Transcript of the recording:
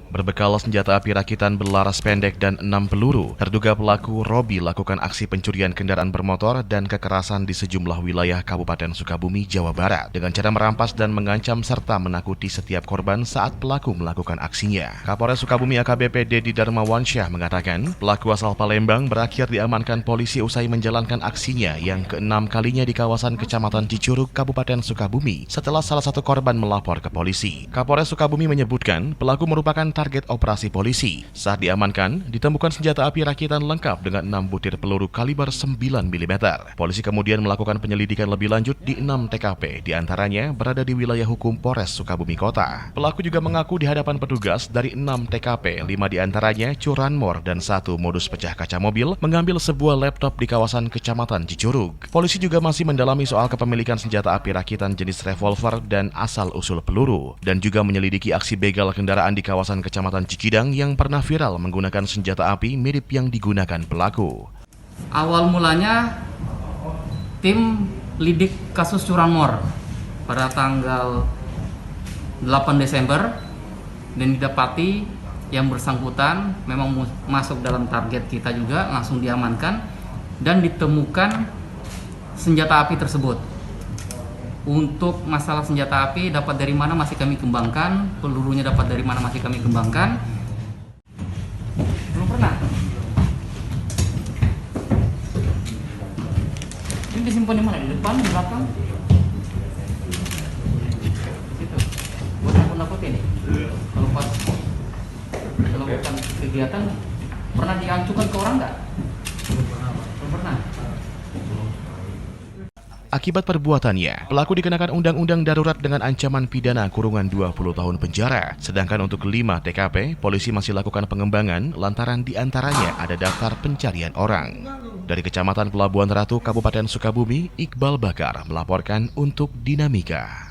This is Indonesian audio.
Berbekal senjata api rakitan berlaras pendek dan 6 peluru, terduga pelaku Robi lakukan aksi pencurian kendaraan bermotor dan kekerasan di sejumlah wilayah Kabupaten Sukabumi, Jawa Barat dengan cara merampas dan mengancam serta menakuti setiap korban saat pelaku melakukan aksinya. Kapolres Sukabumi AKBP Dedi Darmawansyah mengatakan, pelaku asal Palembang berakhir diamankan polisi usai menjalankan aksinya yang ke-6 kalinya di kawasan Kecamatan Cicurug, Kabupaten Sukabumi setelah salah satu korban melapor ke polisi. Kapolres Sukabumi menyebutkan, pelaku merupakan target operasi polisi. Saat diamankan, ditemukan senjata api rakitan lengkap dengan 6 butir peluru kaliber 9 mm. Polisi kemudian melakukan penyelidikan lebih lanjut di 6 TKP, diantaranya berada di wilayah hukum Polres Sukabumi Kota. Pelaku juga mengaku di hadapan petugas dari 6 TKP, 5 diantaranya curanmor dan 1 modus pecah kaca mobil, mengambil sebuah laptop di kawasan Kecamatan Cicurug. Polisi juga masih mendalami soal kepemilikan senjata api rakitan jenis revolver dan asal-usul peluru, dan juga menyelidiki aksi begal kendaraan di kawasan Kecamatan Cikidang yang pernah viral menggunakan senjata api mirip yang digunakan pelaku. Awal mulanya tim lidik kasus curanmor pada tanggal 8 Desember dan didapati yang bersangkutan memang masuk dalam target kita juga, langsung diamankan dan ditemukan senjata api tersebut. Untuk masalah senjata api dapat dari mana masih kami kembangkan, pelurunya dapat dari mana masih kami kembangkan. Belum pernah. Ini disimpan di mana? Di depan, di belakang? Situ. Buat nakut-nakut ini. Kalau pas melakukan kegiatan, pernah diacukan ke orang nggak? Belum pernah. Akibat perbuatannya, pelaku dikenakan undang-undang darurat dengan ancaman pidana kurungan 20 tahun penjara. Sedangkan untuk 5 TKP, polisi masih lakukan pengembangan lantaran diantaranya ada daftar pencarian orang. Dari Kecamatan Pelabuhan Ratu, Kabupaten Sukabumi, Iqbal Bakar melaporkan untuk Dinamika.